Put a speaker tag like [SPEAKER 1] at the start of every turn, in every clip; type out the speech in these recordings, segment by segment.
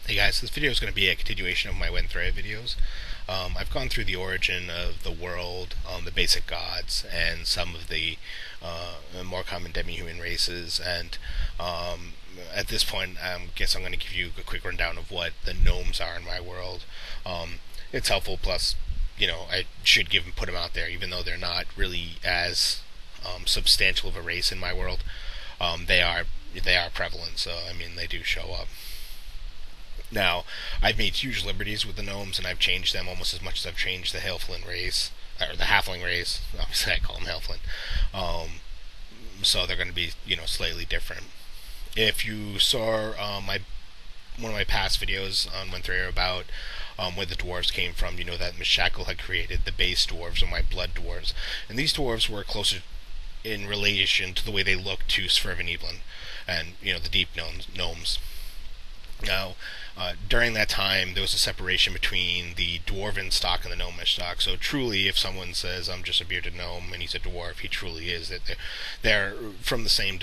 [SPEAKER 1] Hey guys, this video is going to be a continuation of my Wen'thrae videos. I've gone through the origin of the world, the basic gods, and some of the more common demi-human races. And at this point, I guess I'm going to give you a quick rundown of what the gnomes are in my world. It's helpful. Plus, I should put them out there, even though they're not really as substantial of a race in my world. They are prevalent, so I mean they do show up. Now, I've made huge liberties with the gnomes, and I've changed them almost as much as I've changed the Halfling race, or the Halfling race. Obviously, I call them Halfling. So they're going to be, slightly different. If you saw one of my past videos on Wen'thrae about where the dwarves came from, you know that Mishakal had created the base dwarves, or my blood dwarves, and these dwarves were closer in relation to the way they look to Sverveniblen, and the deep gnomes. Now, during that time, there was a separation between the dwarven stock and the gnomish stock. So truly, if someone says, "I'm just a bearded gnome," and he's a dwarf, he truly is. That they're from the same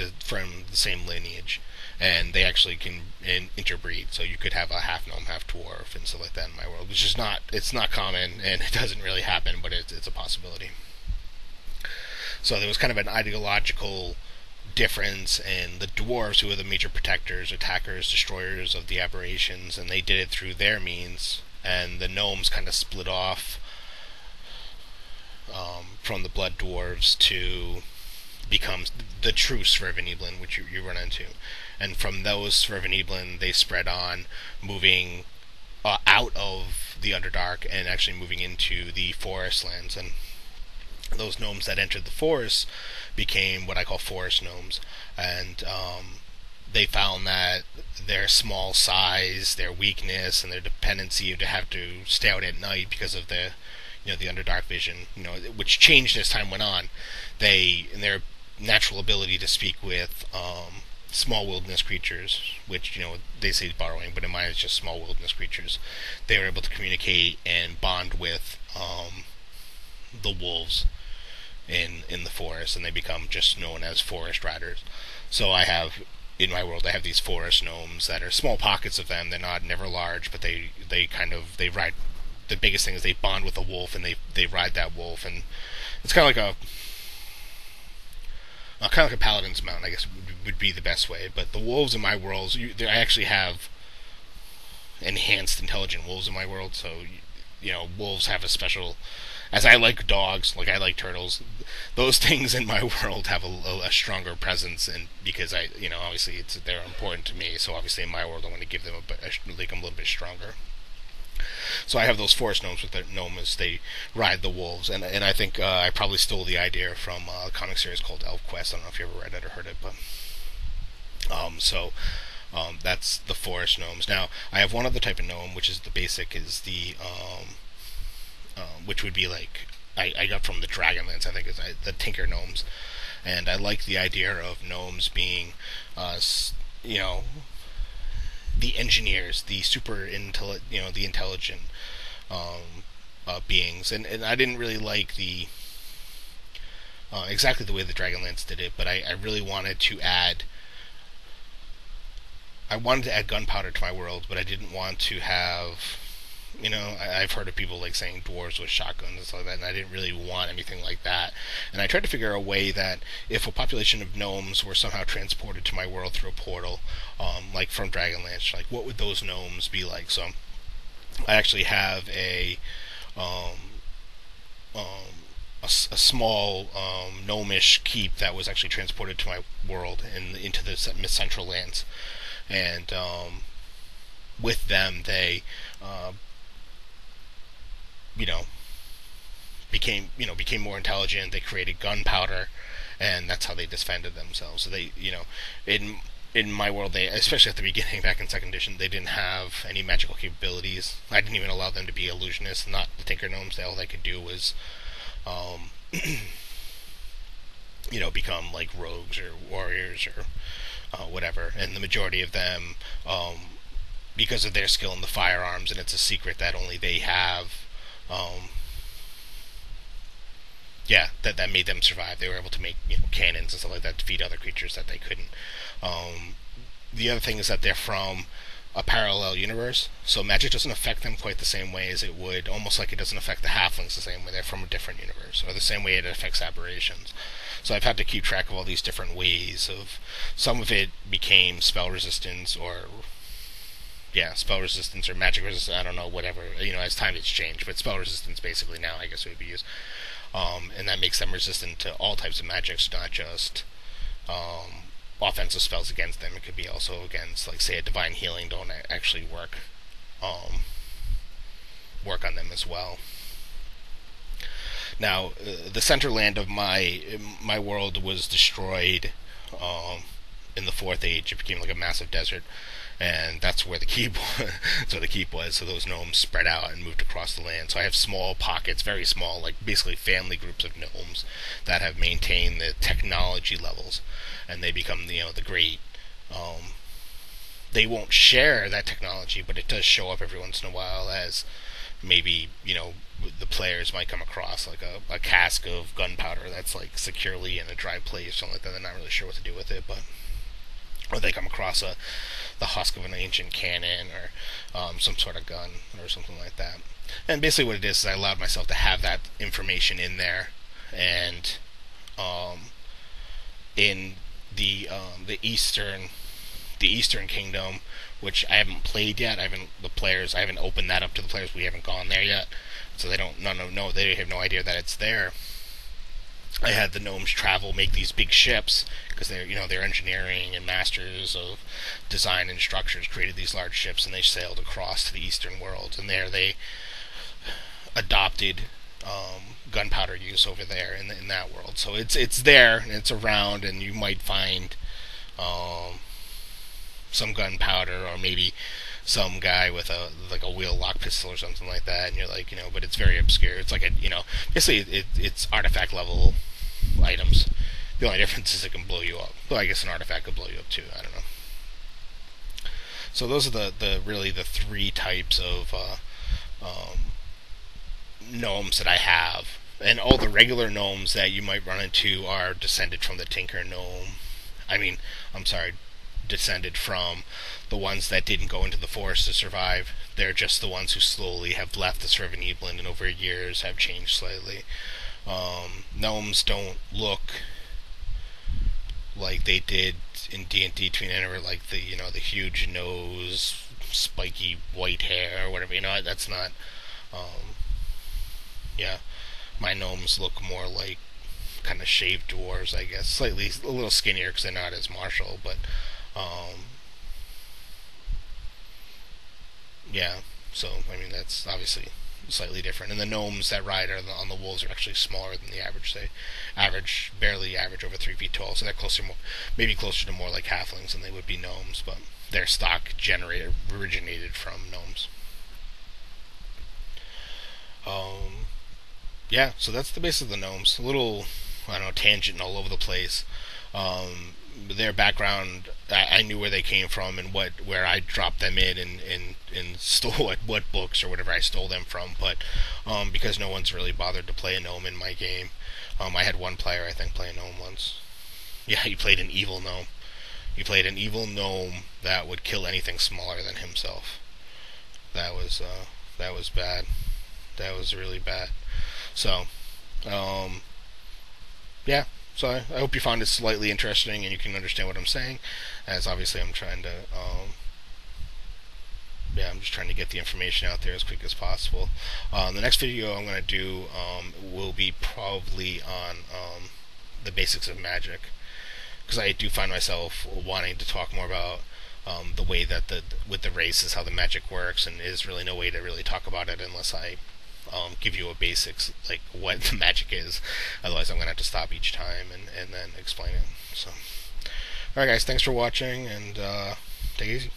[SPEAKER 1] lineage, and they actually can interbreed. So you could have a half gnome, half dwarf, and stuff like that in my world, which is not common, and it doesn't really happen, but it's a possibility. So there was kind of an ideological difference in the dwarves, who were the major protectors, attackers, destroyers of the aberrations, and they did it through their means, and the gnomes kind of split off from the blood dwarves to become the true Sverveniblen, which you run into. And from those Sverveniblen, they spread on, moving out of the Underdark and actually moving into the forest lands. And those gnomes that entered the forest became what I call forest gnomes, and they found that their small size, their weakness, and their dependency to have to stay out at night because of the Underdark vision, which changed as time went on. In their natural ability to speak with small wilderness creatures, which they say borrowing, but in mine it's just small wilderness creatures. They were able to communicate and bond with the wolves in the forest, and they become just known as forest riders. So in my world, I have these forest gnomes that are small pockets of them. They're never large, but they ride. The biggest thing is they bond with a wolf, and they ride that wolf, and it's kind of like a paladin's mount, I guess would be the best way. But the wolves in my world, I actually have enhanced intelligent wolves in my world. So wolves have a special. As I like dogs, like I like turtles, those things in my world have a stronger presence, and because obviously they're important to me. So obviously in my world, I want to give them make them a little bit stronger. So I have those forest gnomes with their gnomes. They ride the wolves, and I think I probably stole the idea from a comic series called ElfQuest. I don't know if you ever read it or heard it, but that's the forest gnomes. Now I have one other type of gnome, which is the basic, is the which would be like I got from the Dragonlance, I think, is the Tinker gnomes, and I like the idea of gnomes being, the engineers, the the intelligent beings, and I didn't really like the exactly the way the Dragonlance did it, but I really wanted to add. I wanted to add gunpowder to my world, but I didn't want to have. I've heard of people like saying dwarves with shotguns and stuff like that, and I didn't really want anything like that. And I tried to figure out a way that if a population of gnomes were somehow transported to my world through a portal, like from Dragonlance, like what would those gnomes be like? So I actually have a small gnomish keep that was actually transported to my world into the central lands, and with them they became more intelligent. They created gunpowder, and that's how they defended themselves. So they, in my world, they, especially at the beginning, back in second edition, they didn't have any magical capabilities. I didn't even allow them to be illusionists, not the Tinker gnomes. All they could do was, become like rogues or warriors or whatever. And the majority of them, because of their skill in the firearms, and it's a secret that only they have. That made them survive. They were able to make cannons and stuff like that to feed other creatures that they couldn't. The other thing is that they're from a parallel universe, so magic doesn't affect them quite the same way as it would, almost like it doesn't affect the halflings the same way. They're from a different universe, or the same way it affects aberrations. So I've had to keep track of all these different ways of. Some of it became spell resistance, or spell resistance or magic resistance. I don't know, whatever. As time it's changed, but spell resistance basically now, I guess, would be used, and that makes them resistant to all types of magics, not just offensive spells against them. It could be also against, like, say, a divine healing don't actually work on them as well. Now, the center land of my world was destroyed in the Fourth Age. It became like a massive desert, and that's where the keep was. So those gnomes spread out and moved across the land. So I have small pockets, very small, like basically family groups of gnomes that have maintained the technology levels, and they become the great. They won't share that technology, but it does show up every once in a while as maybe the players might come across like a cask of gunpowder that's like securely in a dry place or something like that. They're not really sure what to do with it, or they come across the husk of an ancient cannon, or some sort of gun or something like that. And basically what it is I allowed myself to have that information in there, and in the Eastern Kingdom, which I haven't played yet. I haven't opened that up to the players. We haven't gone there yet, so they don't. No. They have no idea that it's there. I had the gnomes make these big ships, because they're engineering and masters of design and structures. Created these large ships, and they sailed across to the Eastern world. And there they adopted gunpowder use over there in that world. So it's there and it's around, and you might find some gunpowder, or maybe some guy with a wheel lock pistol or something like that, and you're like, but it's very obscure. It's like basically it's artifact level items. The only difference is it can blow you up. Well, I guess an artifact could blow you up too. I don't know. So those are the really the three types of gnomes that I have, and all the regular gnomes that you might run into are descended from the Tinker gnome. Descended from the ones that didn't go into the forest to survive. They're just the ones who slowly have left the Servan Evelyn and over years have changed slightly. Gnomes don't look like they did in D&D Twin Enemy, like the huge nose, spiky white hair, or whatever. That's not. My gnomes look more like kind of shaved dwarves, I guess. Slightly, a little skinnier because they're not as martial, but. So that's obviously slightly different. And the gnomes that ride on the wolves are actually smaller than the average. Barely average over 3 feet tall. So they're maybe closer to more like halflings than they would be gnomes. But their stock originated from gnomes. So that's the base of the gnomes. A little, tangent all over the place. Their background, I knew where they came from and where I dropped them in and stole what books or whatever I stole them from. But because no one's really bothered to play a gnome in my game, I had one player I think play a gnome once. Yeah, he played an evil gnome. He played an evil gnome that would kill anything smaller than himself. That was bad. That was really bad. So, So I hope you found it slightly interesting and you can understand what I'm saying, as obviously I'm trying to, I'm just trying to get the information out there as quick as possible. The next video I'm going to do will be probably on the basics of magic, because I do find myself wanting to talk more about the way that with the races, how the magic works, and there's really no way to really talk about it unless I give you a basics, like what the magic is. Otherwise I'm going to have to stop each time and then explain it. So, alright guys, thanks for watching, and take it easy.